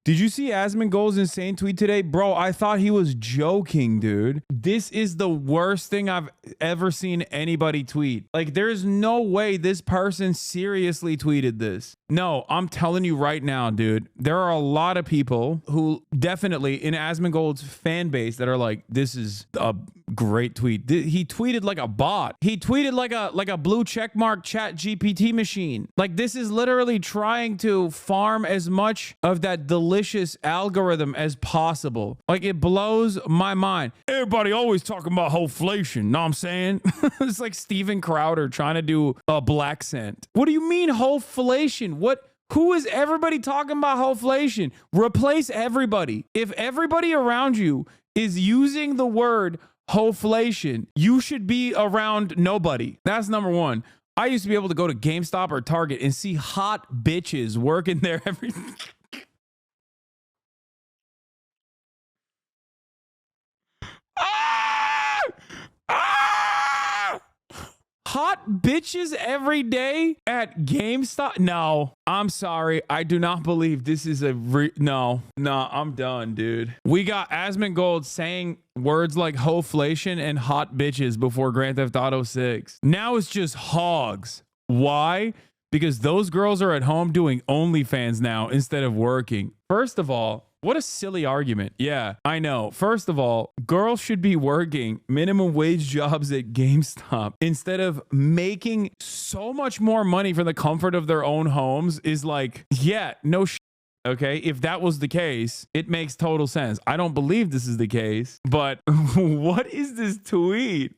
Did you see Asmongold's insane tweet today? Bro, I thought he was joking, dude. This is the worst thing I've ever seen anybody tweet. Like, there's no way this person seriously tweeted this. No, I'm telling you right now, dude, there are a lot of people who definitely in Asmongold's fan base that are like, this is a great tweet. He tweeted like a bot. He tweeted like a blue checkmark chat GPT machine. Like, this is literally trying to farm as much of that delicious algorithm as possible. Like, it blows my mind. Everybody always talking about hoeflation. Know what I'm saying? It's like Steven Crowder trying to do a black scent. What do you mean hoeflation? Who is everybody talking about hoeflation? Replace everybody. If everybody around you is using the word hoeflation, you should be around nobody. That's number one. I used to be able to go to GameStop or Target and see hot bitches working there every hot bitches every day at GameStop. No, I'm sorry. I do not believe this is a no, I'm done, dude. We got Asmongold saying words like hoeflation and hot bitches before Grand Theft Auto 6. Now it's just hogs. Why? Because those girls are at home doing OnlyFans now instead of working. First of all, what a silly argument. Yeah, I know. First of all, girls should be working minimum wage jobs at GameStop instead of making so much more money from the comfort of their own homes. Is like, yeah, no shit. Okay, if that was the case, it makes total sense. I don't believe this is the case, but what is this tweet?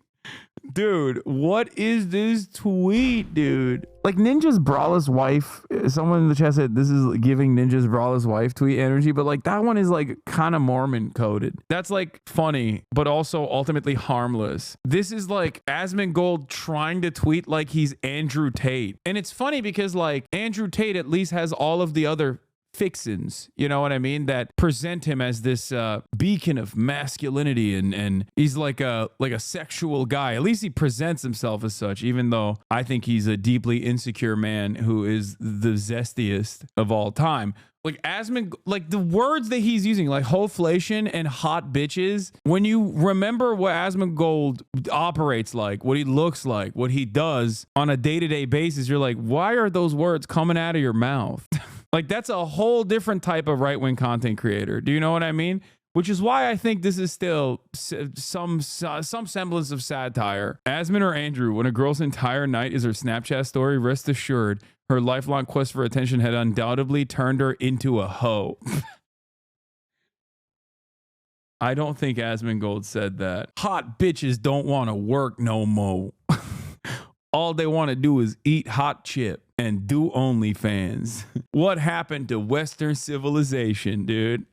Dude, what is this tweet, dude? Like, Ninja's braless wife, someone in the chat said this is giving Ninja's braless wife tweet energy, but like that one is like kind of Mormon coded. That's like funny, but also ultimately harmless. This is like Asmongold trying to tweet like he's Andrew Tate. And it's funny because like Andrew Tate at least has all of the other fixins, you know what I mean, that present him as this beacon of masculinity, and he's like a sexual guy. At least he presents himself as such, even though I think he's a deeply insecure man who is the zestiest of all time. Like like the words that he's using, like hoeflation and hot bitches, when you remember what Asmongold operates like, what he looks like, what he does on a day-to-day basis, you're like, why are those words coming out of your mouth? Like, that's a whole different type of right-wing content creator. Do you know what I mean? Which is why I think this is still some semblance of satire. Asmon or Andrew, when a girl's entire night is her Snapchat story, rest assured, her lifelong quest for attention had undoubtedly turned her into a hoe. I don't think Asmongold said that. Hot bitches don't want to work no more. All they want to do is eat hot chip and do OnlyFans. What happened to Western civilization, dude?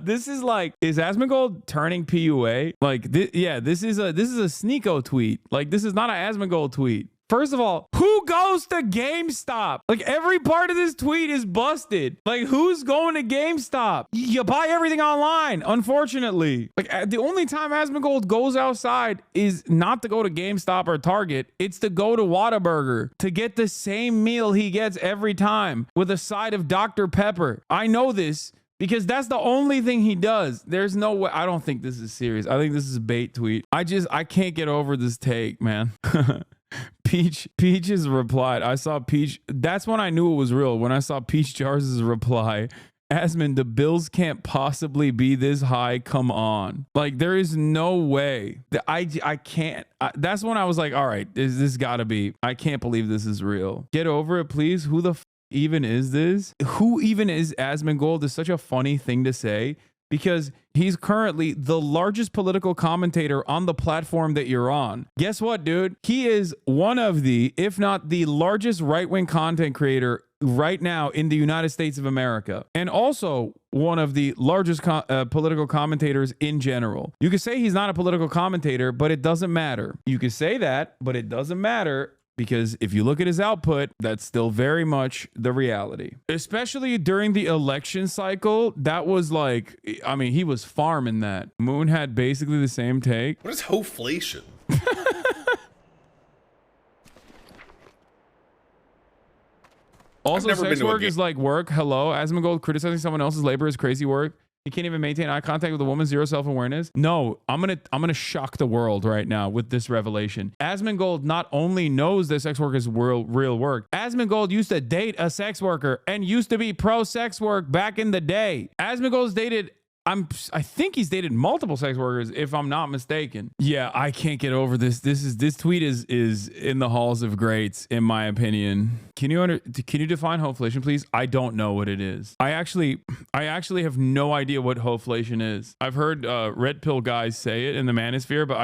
This is like, is Asmongold turning PUA? Like, this is a Sneeko tweet. Like, this is not an Asmongold tweet. First of all, who goes to GameStop? Like, every part of this tweet is busted. Like, who's going to GameStop? You buy everything online, unfortunately. Like, the only time Asmongold goes outside is not to go to GameStop or Target. It's to go to Whataburger to get the same meal he gets every time with a side of Dr. Pepper. I know this because that's the only thing he does. There's no way. I don't think this is serious. I think this is a bait tweet. I can't get over this take, man. Peach has replied. I saw Peach. That's when I knew it was real. When I saw Peach Jars' reply, Asmon, the bills can't possibly be this high. Come on. Like, there is no way that I can't. That's when I was like, all right, this gotta be. I can't believe this is real. Get over it, please. Who the even is this? Who even is Asmongold? Is such a funny thing to say, because he's currently the largest political commentator on the platform that you're on. Guess what, dude? He is one of the, if not the largest right-wing content creator right now in the United States of America, and also one of the largest political commentators in general. You could say he's not a political commentator, but it doesn't matter. You could say that, but it doesn't matter, because if you look at his output, that's still very much the reality. Especially during the election cycle, that was like, I mean, he was farming that. Moon had basically the same take. What is hoeflation? Also, sex work is like work. Hello, Asmongold, criticizing someone else's labor is crazy work. You can't even maintain eye contact with a woman, zero self-awareness. No, I'm gonna shock the world right now with this revelation. Asmongold not only knows that sex work is real work. Asmongold used to date a sex worker and used to be pro sex work back in the day. Asmongold's dated. I think he's dated multiple sex workers, if I'm not mistaken. Yeah, I can't get over this. This tweet is in the halls of greats, in my opinion. Can you define hoeflation, please? I don't know what it is. I actually have no idea what hoeflation is. I've heard red pill guys say it in the manosphere, but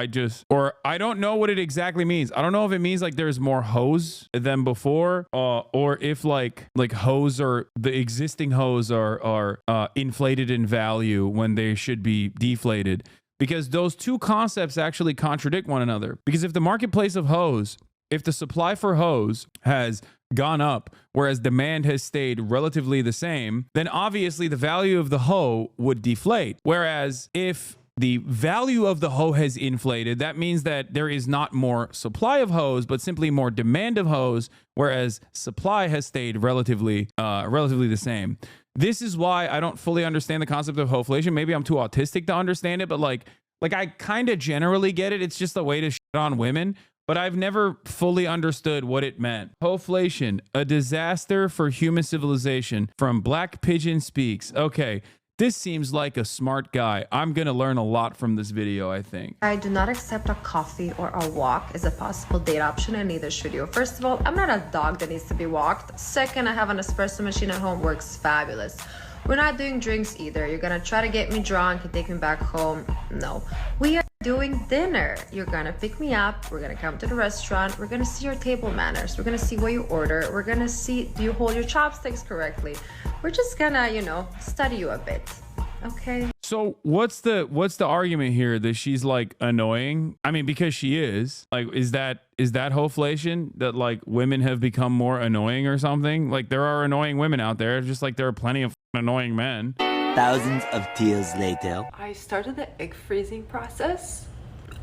I don't know what it exactly means. I don't know if it means like there's more hoes than before, or if like hoes are the existing hoes are inflated in value when they should be deflated, because those two concepts actually contradict one another. Because if the marketplace of hoes, if the supply for hoes has gone up, whereas demand has stayed relatively the same, then obviously the value of the hoe would deflate. Whereas if the value of the hoe has inflated, that means that there is not more supply of hoes, but simply more demand of hoes, whereas supply has stayed relatively the same. This is why I don't fully understand the concept of hoeflation. Maybe I'm too autistic to understand it, but like I kind of generally get it. It's just a way to shit on women, but I've never fully understood what it meant. Hoeflation, a disaster for human civilization, from Black Pigeon Speaks. Okay. This seems like a smart guy. I'm gonna learn a lot from this video, I think. I do not accept a coffee or a walk as a possible date option, and neither should you. First of all, I'm not a dog that needs to be walked. Second, I have an espresso machine at home, works fabulous. We're not doing drinks either. You're gonna try to get me drunk and take me back home. No. We are doing dinner. You're gonna pick me up. We're gonna come to the restaurant. We're gonna see your table manners. We're gonna see what you order. We're gonna see, do you hold your chopsticks correctly? We're just gonna, study you a bit. Okay. So what's the argument here that she's like annoying? I mean, because she is. Like, is that hoeflation, that like women have become more annoying or something? Like, there are annoying women out there, just like there are plenty of annoying men. Thousands of tears later. I started the egg freezing process.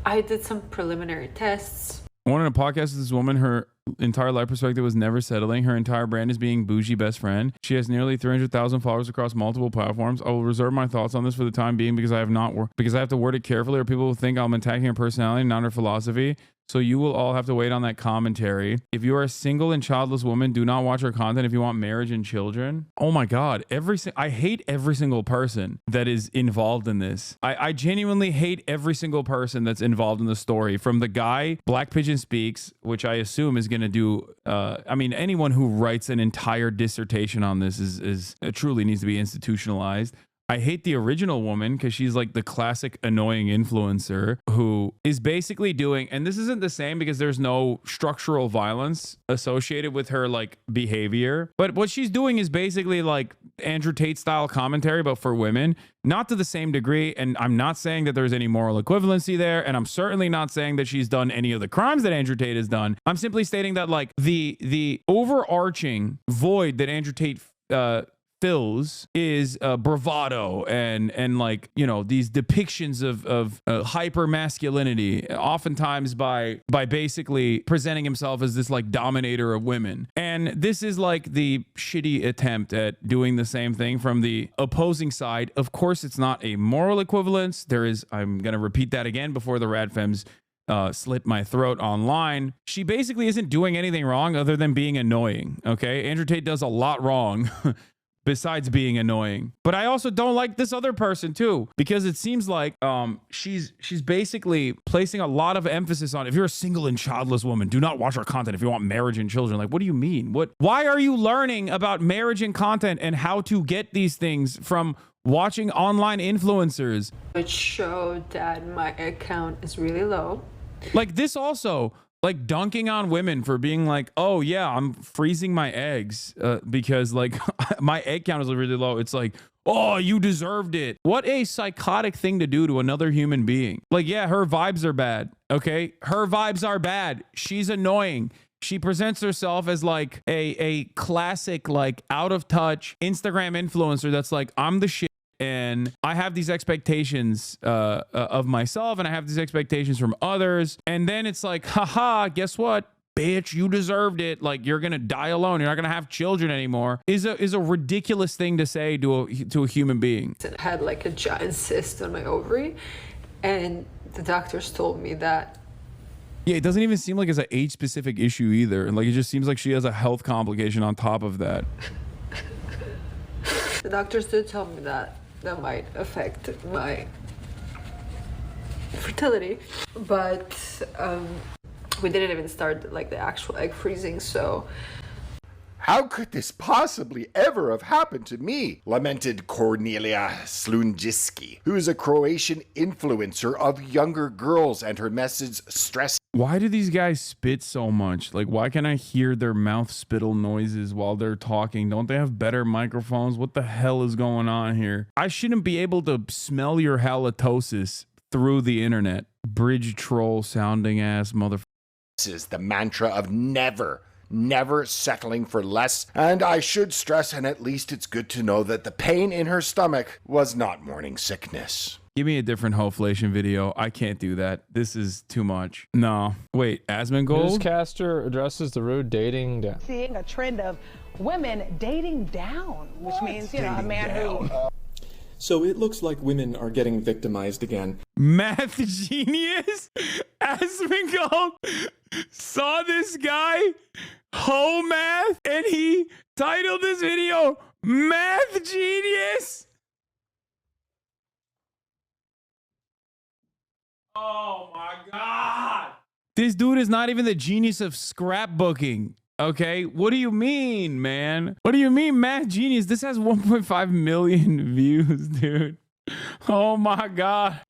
I did some preliminary tests. I wanted a podcast with this woman. Her entire life perspective was never settling. Her entire brand is being bougie best friend. She has nearly 300,000 followers across multiple platforms. I will reserve my thoughts on this for the time being because I have to word it carefully, or people will think I'm attacking her personality, not her philosophy. So you will all have to wait on that commentary. If you are a single and childless woman, do not watch her content if you want marriage and children. Oh my God. I hate every single person that is involved in this. I genuinely hate every single person that's involved in the story. From the guy, Black Pigeon Speaks, which I assume is going to do, anyone who writes an entire dissertation on this is truly needs to be institutionalized. I hate the original woman because she's like the classic annoying influencer who is basically doing, and this isn't the same because there's no structural violence associated with her like behavior, but what she's doing is basically like Andrew Tate style commentary, but for women, not to the same degree. And I'm not saying that there's any moral equivalency there. And I'm certainly not saying that she's done any of the crimes that Andrew Tate has done. I'm simply stating that like the overarching void that Andrew Tate fills is bravado and like, these depictions of hyper masculinity, oftentimes by basically presenting himself as this like dominator of women. And this is like the shitty attempt at doing the same thing from the opposing side. Of course, it's not a moral equivalence. I'm going to repeat that again before the Radfems slit my throat online. She basically isn't doing anything wrong other than being annoying. Okay. Andrew Tate does a lot wrong besides being annoying. But I also don't like this other person too, because it seems like she's basically placing a lot of emphasis on, if you're a single and childless woman, do not watch our content if you want marriage and children. Like, what do you mean? Why are you learning about marriage and content and how to get these things from watching online influencers? It showed that my egg count is really low. Like, this also, like dunking on women for being like, oh yeah, I'm freezing my eggs because like my egg count is really low. It's like, oh, you deserved it. What a psychotic thing to do to another human being. Like, yeah, her vibes are bad. Okay. Her vibes are bad. She's annoying. She presents herself as like a classic, like out of touch Instagram influencer that's like, I'm the shit. And I have these expectations of myself, and I have these expectations from others. And then it's like, haha, guess what? bitch, you deserved it. Like, you're gonna die alone. You're not gonna have children anymore. Is a ridiculous thing to say to a human being. I had like a giant cyst on my ovary, and the doctors told me that. Yeah, it doesn't even seem like it's an age-specific issue either. And like, it just seems like she has a health complication on top of that. The doctors did tell me that that might affect my fertility, but we didn't even start like the actual egg freezing, so. How could this possibly ever have happened to me? Lamented Cornelia Slunjiski, who is a Croatian influencer of younger girls, and her message stress. Why do these guys spit so much? Like, why can I hear their mouth spittle noises while they're talking? Don't they have better microphones? What the hell is going on here? I shouldn't be able to smell your halitosis through the internet. Bridge troll sounding ass motherfucker. This is the mantra of never settling for less. And I should stress, and at least it's good to know, that the pain in her stomach was not morning sickness. Give me a different hoeflation video. I can't do that. This is too much. No. Wait, Asmongold? Newscaster addresses the rude dating down. Seeing a trend of women dating down, which means, you know, a man who... So it looks like women are getting victimized again. Math genius? Asmongold saw this guy, Ho Math, and he titled this video, Math Genius? Oh my God. This dude is not even the genius of scrapbooking. Okay, what do you mean, man? What do you mean, Math Genius? This has 1.5 million views, dude. Oh my God.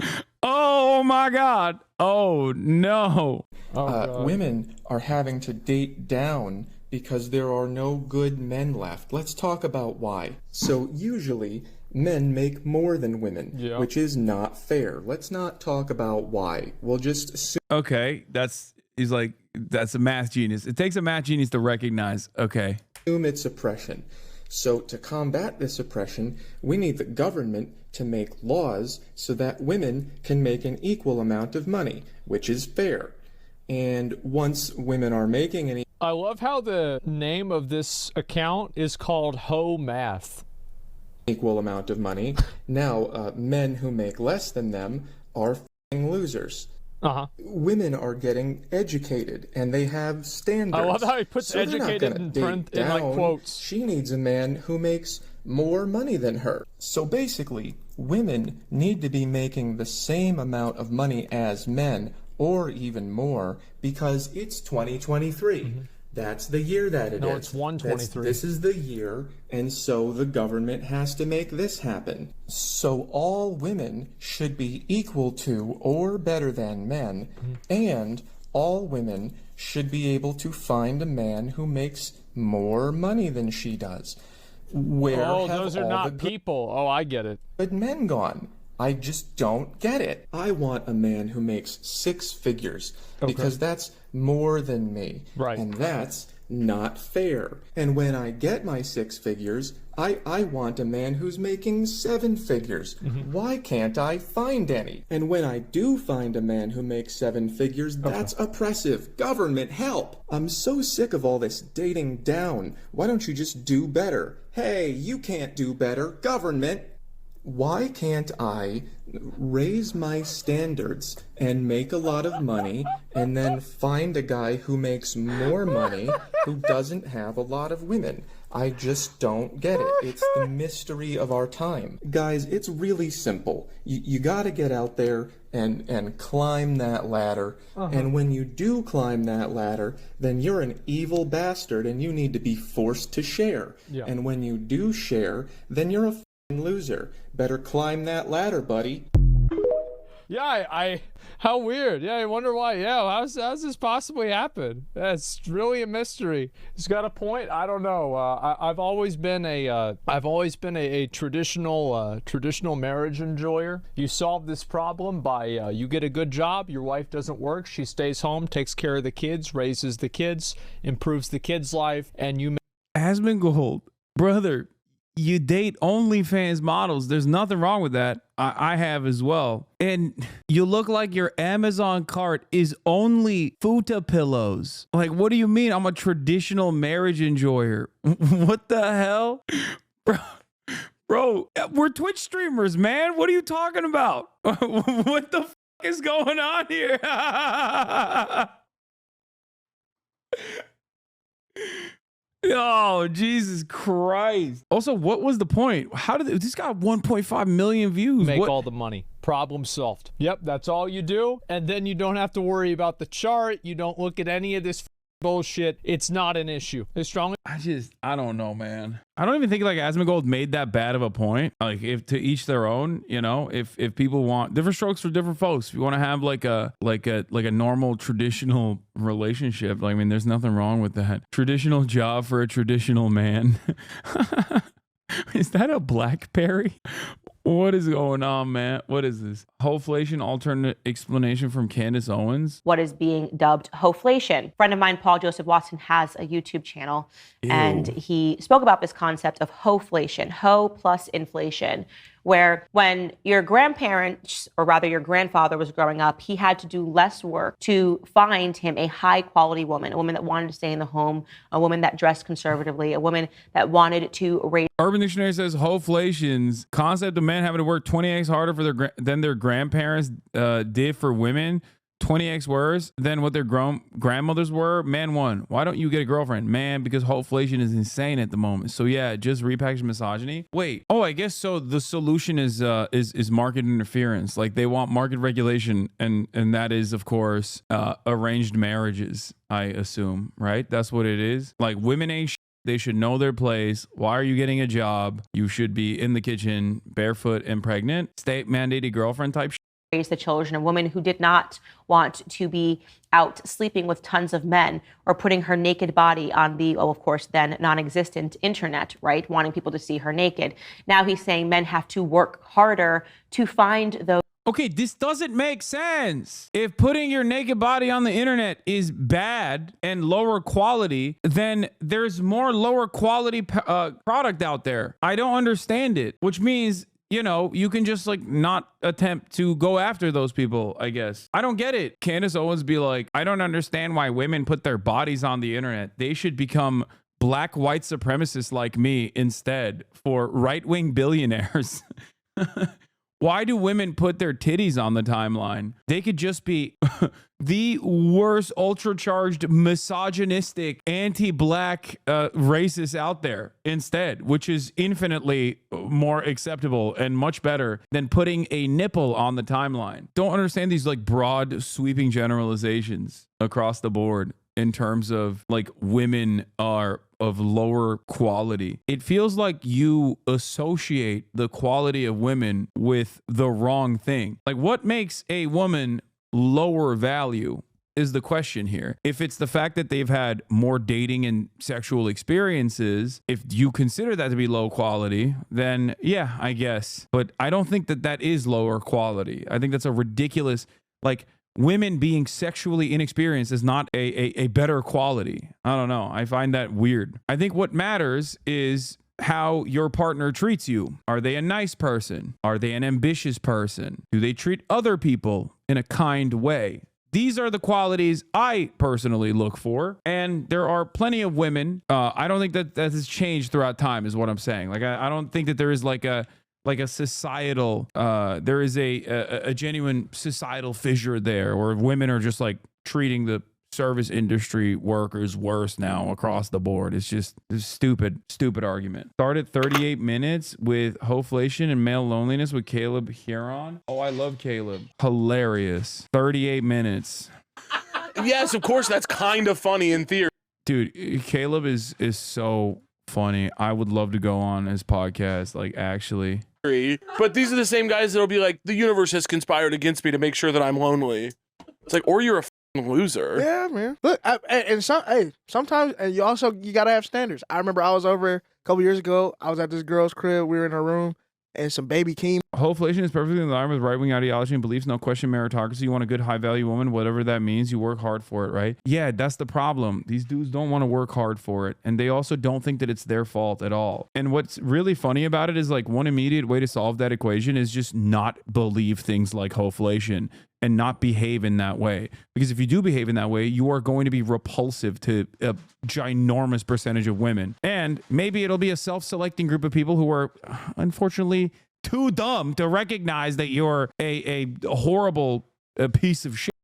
Oh my God. Oh no. Women are having to date down because there are no good men left. Let's talk about why. So usually men make more than women, which is not fair. Let's not talk about why. We'll just assume. Okay, he's like, that's a math genius. It takes a math genius to recognize. Okay. Assume it's oppression. So to combat this oppression, we need the government to make laws so that women can make an equal amount of money, which is fair. And once women are making an I love how the name of this account is called Ho Math. Equal amount of money, now men who make less than them are f***ing losers. Women are getting educated and they have standards. I love how he puts educated in print in like quotes. She needs a man who makes more money than her. So basically, women need to be making the same amount of money as men, or even more, because it's 2023. That's the year that it is. No, it's 123. This is the year, and so the government has to make this happen. So all women should be equal to or better than men, and all women should be able to find a man who makes more money than she does. Where have those are not people. Oh, I get it. Good men gone? I just don't get it. I want a man who makes 6 figures because that's more than me. Right. And that's not fair. And when I get my 6 figures, I want a man who's making 7 figures. Why can't I find any? And when I do find a man who makes 7 figures, that's oppressive. Government, help! I'm so sick of all this dating down. Why don't you just do better? Hey, you can't do better. Government! Why can't I raise my standards and make a lot of money and then find a guy who makes more money who doesn't have a lot of women? I just don't get it. It's the mystery of our time. Guys, it's really simple. You gotta get out there and climb that ladder. And when you do climb that ladder, then you're an evil bastard and you need to be forced to share. And when you do share, then you're a loser. Better climb that ladder, buddy. Yeah, how weird. Yeah, I wonder why. Yeah, how's this possibly happen? That's really a mystery. He's got a point. I don't know. I've always been a traditional marriage enjoyer. You solve this problem by you get a good job, your wife doesn't work, she stays home, takes care of the kids, raises the kids, improves the kids' life, and you. Asmongold, brother, you date OnlyFans models. There's nothing wrong with that. I have as well. And you look like your Amazon cart is only futa pillows. Like, what do you mean? I'm a traditional marriage enjoyer. What the hell? Bro, we're Twitch streamers, man. What are you talking about? What the is going on here? Oh, Jesus Christ. Also, what was the point? How did this got 1.5 million views? Make all the money. Problem solved. Yep, that's all you do. And then you don't have to worry about the chart. You don't look at any of this bullshit. It's not an issue. It's strong. I don't know, man. I don't even think like Asmongold made that bad of a point. Like, if to each their own, you know, if people want different strokes for different folks, if you want to have like a normal traditional relationship, like, I mean, there's nothing wrong with that. Traditional job for a traditional man. Is that a Blackberry? What is going on, man? What is this? Hoeflation, alternate explanation from Candace Owens. What is being dubbed hoeflation. A friend of mine, Paul Joseph Watson, has a YouTube channel, and he spoke about this concept of hoeflation, ho plus inflation, where when your grandparents, or rather your grandfather was growing up, he had to do less work to find him a high quality woman, a woman that wanted to stay in the home, a woman that dressed conservatively, a woman that wanted to raise. Urban Dictionary says hoeflation's concept of men having to work 20x harder than their grandparents did for women. 20x worse than what their grandmothers were. Man one, why don't you get a girlfriend? Man, because hoeflation is insane at the moment. So yeah, just repackage misogyny. Wait, oh, I guess so. The solution is market interference. Like, they want market regulation, and that is, of course, arranged marriages, I assume, right? That's what it is. Like, women ain't shit. They should know their place. Why are you getting a job? You should be in the kitchen, barefoot and pregnant. State mandated girlfriend type shit. Raise the children, a woman who did not want to be out sleeping with tons of men or putting her naked body on the, of course, then non-existent internet, right? Wanting people to see her naked. Now he's saying men have to work harder to find those. Okay, this doesn't make sense. If putting your naked body on the internet is bad and lower quality, then there's more lower quality product out there. I don't understand it, which means, you know, you can just like not attempt to go after those people, I guess. I don't get it. Candace Owens be like, I don't understand why women put their bodies on the internet. They should become black white supremacists like me instead for right-wing billionaires. Why do women put their titties on the timeline? They could just be the worst ultra-charged, misogynistic, anti-black racists out there instead, which is infinitely more acceptable and much better than putting a nipple on the timeline. Don't understand these like broad, sweeping generalizations across the board in terms of like women are of lower quality. It feels like you associate the quality of women with the wrong thing. Like, what makes a woman lower value is the question here. If it's the fact that they've had more dating and sexual experiences, if you consider that to be low quality, then yeah, I guess. But I don't think that that is lower quality. I think that's a ridiculous, like, women being sexually inexperienced is not a better quality. I don't know. I find that weird. I think what matters is how your partner treats you. Are they a nice person? Are they an ambitious person? Do they treat other people in a kind way? These are the qualities I personally look for. And there are plenty of women. I don't think that has changed throughout time is what I'm saying. Like, I don't think that there is like a societal, there is a genuine societal fissure there, or women are just like treating the service industry workers worse now across the board. It's just a stupid argument. Started 38 minutes with hoeflation and male loneliness with Caleb Huron. Oh, I love Caleb. Hilarious. 38 minutes. Yes, of course, that's kind of funny in theory. Dude, Caleb is so funny. I would love to go on his podcast, like, actually. But these are the same guys that'll be like, the universe has conspired against me to make sure that I'm lonely. It's like, or you're a loser. Yeah, man. Look, sometimes, and you gotta have standards. I remember I was over a couple years ago. I was at this girl's crib. We were in her room, and some baby came. Hoeflation is perfectly in line with right-wing ideology and beliefs. No question meritocracy. You want a good high-value woman, whatever that means. You work hard for it, right? Yeah, that's the problem. These dudes don't want to work hard for it. And they also don't think that it's their fault at all. And what's really funny about it is like one immediate way to solve that equation is just not believe things like hoeflation and not behave in that way. Because if you do behave in that way, you are going to be repulsive to a ginormous percentage of women. And maybe it'll be a self-selecting group of people who are unfortunately too dumb to recognize that you're a horrible piece of shit.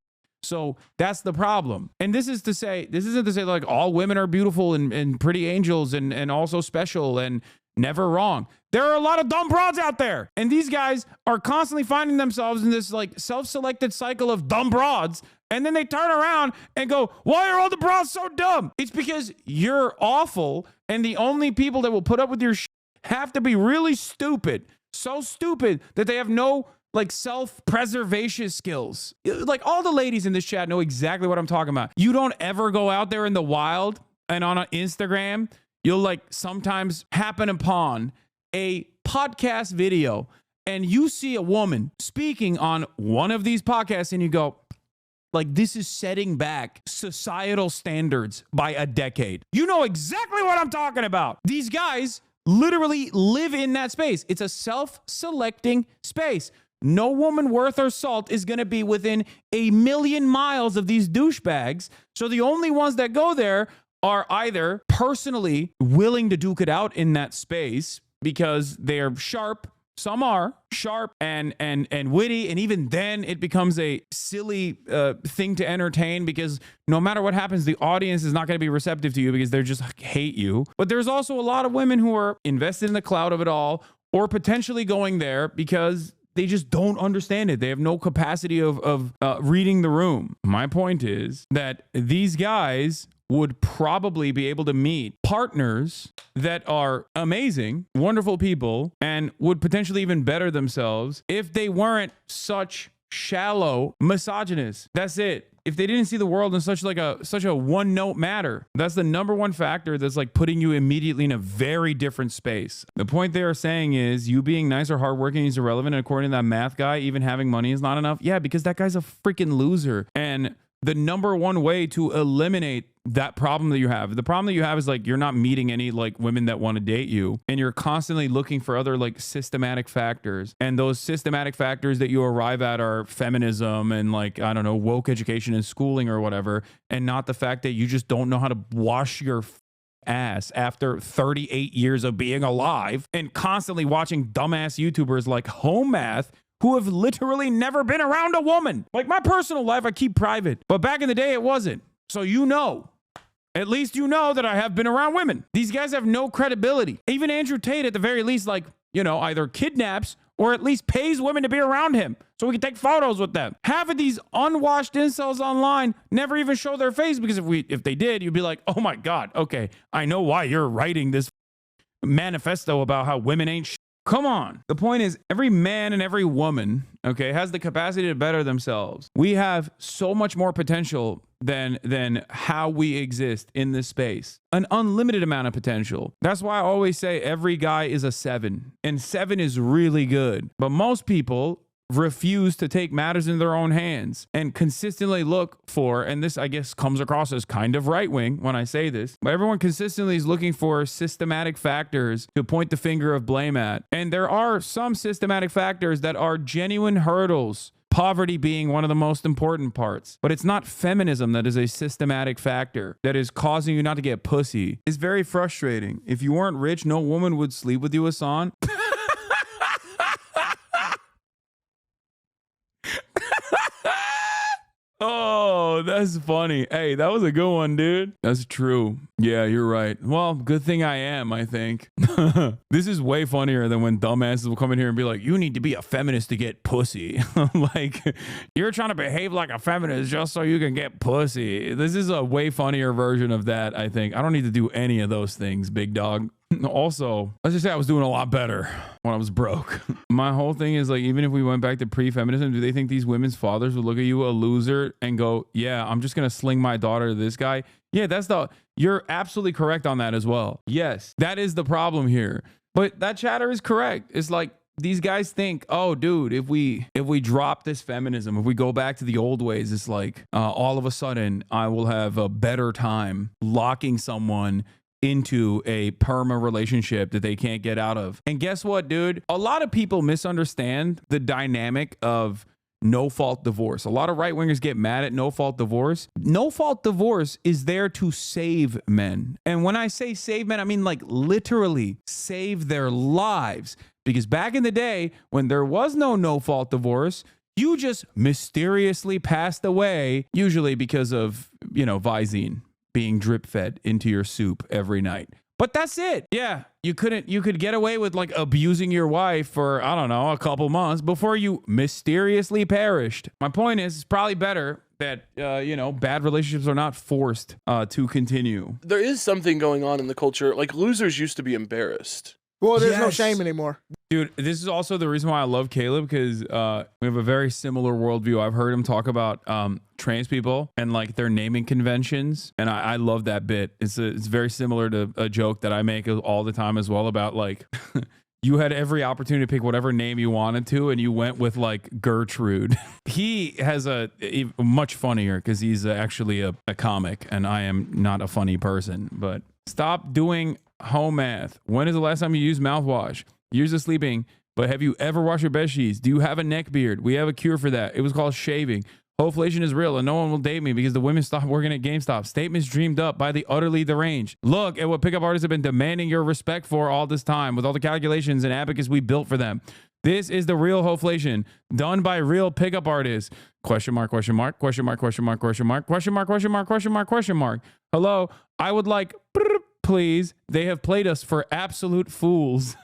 So that's the problem. And this isn't to say like all women are beautiful and pretty angels and also special and never wrong. There are a lot of dumb broads out there. And these guys are constantly finding themselves in this like self-selected cycle of dumb broads. And then they turn around and go, why are all the broads so dumb? It's because you're awful. And the only people that will put up with your shit have to be really stupid. So stupid that they have no like self-preservation skills. Like all the ladies in this chat know exactly what I'm talking about. You don't ever go out there in the wild and on an Instagram, you'll like sometimes happen upon a podcast video and you see a woman speaking on one of these podcasts and you go, like, this is setting back societal standards by a decade. You know exactly what I'm talking about. These guys literally live in that space. It's a self-selecting space. No woman worth her salt is going to be within a million miles of these douchebags. So the only ones that go there are either personally willing to duke it out in that space because they're sharp. Some are sharp and witty. And even then it becomes a silly thing to entertain because no matter what happens, the audience is not going to be receptive to you because they just hate you. But there's also a lot of women who are invested in the cloud of it all or potentially going there because they just don't understand it. They have no capacity of reading the room. My point is that these guys would probably be able to meet partners that are amazing, wonderful people, and would potentially even better themselves if they weren't such shallow misogynists. That's it. If they didn't see the world in such a one-note matter, that's the number one factor that's like putting you immediately in a very different space. The point they are saying is you being nice or hardworking is irrelevant. And according to that math guy, even having money is not enough. Yeah, because that guy's a freaking loser. And the number one way to eliminate that problem that you have, the problem that you have is like you're not meeting any like women that want to date you, and you're constantly looking for other like systematic factors, and those systematic factors that you arrive at are feminism and like I don't know, woke education and schooling or whatever, and not the fact that you just don't know how to wash your ass after 38 years of being alive and constantly watching dumbass YouTubers like Home Math who have literally never been around a woman. Like my personal life, I keep private, but back in the day it wasn't. So you know, at least you know that I have been around women. These guys have no credibility. Even Andrew Tate at the very least, like, you know, either kidnaps or at least pays women to be around him so we can take photos with them. Half of these unwashed incels online never even show their face because if they did, you'd be like, oh my God, okay, I know why you're writing this manifesto about how women ain't shit. Come on. The point is every man and every woman, okay, has the capacity to better themselves. We have so much more potential than how we exist in this space. An unlimited amount of potential. That's why I always say every guy is a 7, and 7 is really good. But most people refuse to take matters in their own hands and consistently look for, and this I guess comes across as kind of right-wing when I say this, but everyone consistently is looking for systematic factors to point the finger of blame at. And there are some systematic factors that are genuine hurdles, poverty being one of the most important parts. But it's not feminism that is a systematic factor that is causing you not to get pussy. It's very frustrating. If you weren't rich, no woman would sleep with you, Hasan. Oh, that's funny. Hey, that was a good one, dude. That's true. Yeah, you're right. Well, good thing I am, I think. This is way funnier than when dumbasses will come in here and be like, you need to be a feminist to get pussy. Like, you're trying to behave like a feminist just so you can get pussy. This is a way funnier version of that, I think. I don't need to do any of those things, big dog. Also, let's just say I was doing a lot better when I was broke. My whole thing is like, even if we went back to pre-feminism, do they think these women's fathers would look at you a loser and go, yeah, I'm just going to sling my daughter to this guy? Yeah, you're absolutely correct on that as well. Yes, that is the problem here. But that chatter is correct. It's like, these guys think, oh, dude, if we drop this feminism, if we go back to the old ways, it's like all of a sudden I will have a better time locking someone into a perma relationship that they can't get out of. And guess what, dude? A lot of people misunderstand the dynamic of no-fault divorce. A lot of right-wingers get mad at no-fault divorce. No-fault divorce is there to save men. And when I say save men, I mean like literally save their lives. Because back in the day, when there was no-fault divorce, you just mysteriously passed away, usually because of, Visine being drip fed into your soup every night. But that's it. Yeah, you could get away with like abusing your wife for, I don't know, a couple months before you mysteriously perished. My point is, it's probably better that, bad relationships are not forced to continue. There is something going on in the culture. Like, losers used to be embarrassed. Well, there's no shame anymore. Dude, this is also the reason why I love Caleb, because we have a very similar worldview. I've heard him talk about trans people and like their naming conventions, and I love that bit. It's very similar to a joke that I make all the time as well about like you had every opportunity to pick whatever name you wanted to, and you went with like Gertrude. He has a much funnier because he's actually a comic, and I am not a funny person. But stop doing home math. When is the last time you used mouthwash? Years of sleeping, but have you ever washed your bed sheets? Do you have a neck beard? We have a cure for that. It was called shaving. Hoeflation is real, and no one will date me because the women stopped working at GameStop. Statements dreamed up by the utterly deranged. Look at what pickup artists have been demanding your respect for all this time, with all the calculations and abacus we built for them. This is the real hoeflation, done by real pickup artists. Question mark, question mark, question mark, question mark, question mark, question mark, question mark, question mark, question mark. Hello, I would like, please. They have played us for absolute fools.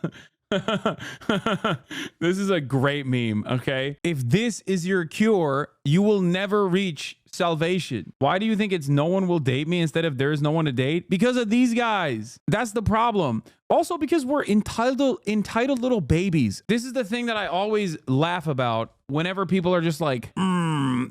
This is a great meme, okay? If this is your cure, you will never reach salvation. Why do you think it's no one will date me instead of there's no one to date? Because of these guys. That's the problem. Also because we're entitled little babies. This is the thing that I always laugh about whenever people are just like, no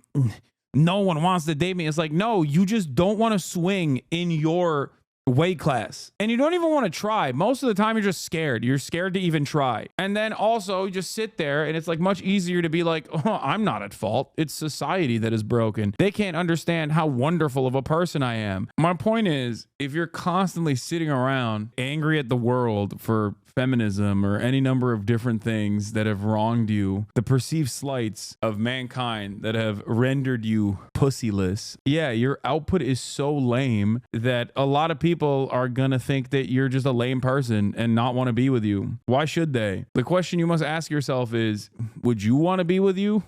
one wants to date me. It's like, no, you just don't want to swing in your weight class, and you don't even want to try. Most of the time you're just scared. You're scared to even try. And then also you just sit there, and it's like much easier to be like, oh, I'm not at fault. It's society that is broken. They can't understand how wonderful of a person I am. My point is, if you're constantly sitting around angry at the world for feminism or any number of different things that have wronged you, the perceived slights of mankind that have rendered you pussyless, yeah, your output is so lame that a lot of people are gonna think that you're just a lame person and not want to be with you. Why should they? The question you must ask yourself is, would you want to be with you?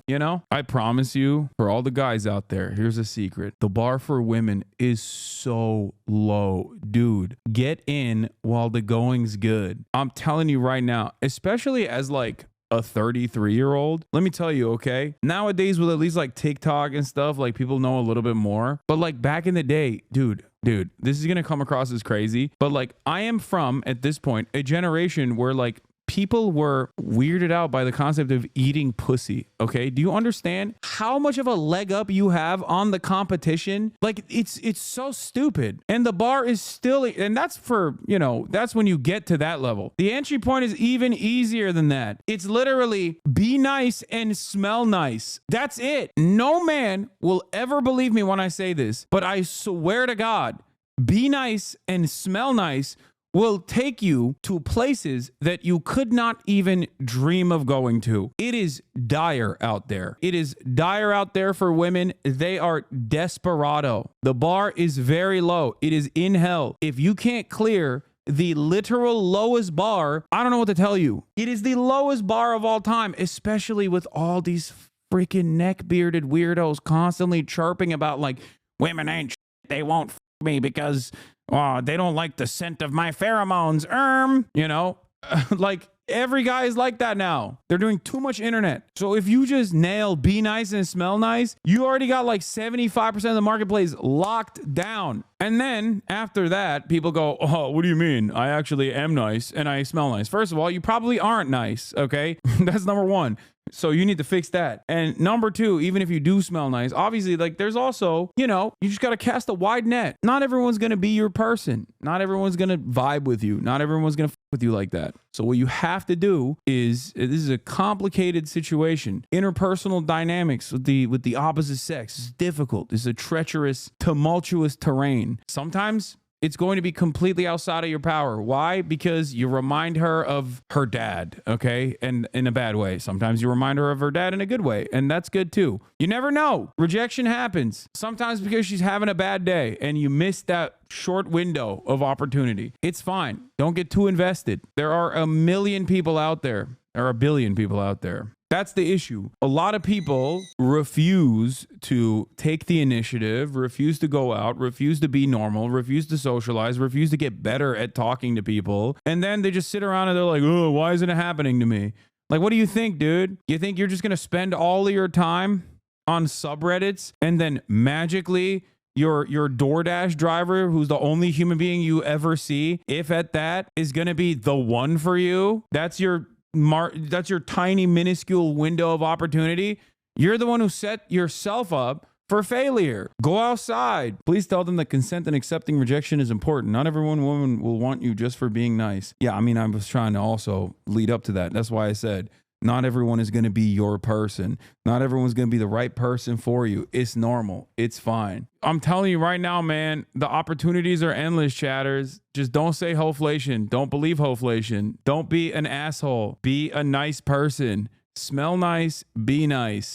I promise you, for all the guys out there, here's a secret. The bar for women is so low. Dude, get in while the going's good. I'm telling you right now, especially as like a 33-year-old, let me tell you, okay, nowadays with at least like TikTok and stuff, like people know a little bit more. But like back in the day, dude, this is gonna come across as crazy, but like I am from, at this point, a generation where like people were weirded out by the concept of eating pussy. Okay, do you understand how much of a leg up you have on the competition? Like it's so stupid, and the bar is still, and that's for, that's when you get to that level. The entry point is even easier than that. It's literally be nice and smell nice. That's it. No man will ever believe me when I say this, but I swear to God, be nice and smell nice will take you to places that you could not even dream of going to. It is dire out there. It is dire out there for women. They are desperado. The bar is very low. It is in hell. If you can't clear the literal lowest bar, I don't know what to tell you. It is the lowest bar of all time, especially with all these freaking neck-bearded weirdos constantly chirping about like, women ain't shit. They won't me because they don't like the scent of my pheromones. Like every guy is like that now. They're doing too much internet. So if you just nail be nice and smell nice, you already got like 75% of the marketplace locked down. And then after that, people go, oh, what do you mean? I actually am nice and I smell nice. First of all, you probably aren't nice. Okay. That's number one. So you need to fix that. And number two, even if you do smell nice, obviously, like there's also, you know, you just got to cast a wide net. Not everyone's going to be your person. Not everyone's going to vibe with you. Not everyone's going to with you like that. So what you have to do is, this is a complicated situation. Interpersonal dynamics with the opposite sex is difficult. It's a treacherous, tumultuous terrain. Sometimes it's going to be completely outside of your power. Why? Because you remind her of her dad, okay? And in a bad way. Sometimes you remind her of her dad in a good way, and that's good too. You never know. Rejection happens. Sometimes because she's having a bad day and you missed that short window of opportunity. It's fine. Don't get too invested. There are a million people out there, or a billion people out there. That's the issue. A lot of people refuse to take the initiative, refuse to go out, refuse to be normal, refuse to socialize, refuse to get better at talking to people. And then they just sit around and they're like, oh, why isn't it happening to me? Like, what do you think, dude? You think you're just going to spend all of your time on subreddits and then magically your DoorDash driver, who's the only human being you ever see, if at that, is going to be the one for you? That's your tiny minuscule window of opportunity. You're the one who set yourself up for failure. Go outside. Please tell them that consent and accepting rejection is important. Not every woman will want you just for being nice. Yeah, I mean, I was trying to also lead up to that. That's why I said not everyone is going to be your person. Not everyone's going to be the right person for you. It's normal. It's fine. I'm telling you right now, man, the opportunities are endless, chatters. Just don't say hoeflation. Don't believe hoeflation. Don't be an asshole. Be a nice person. Smell nice. Be nice.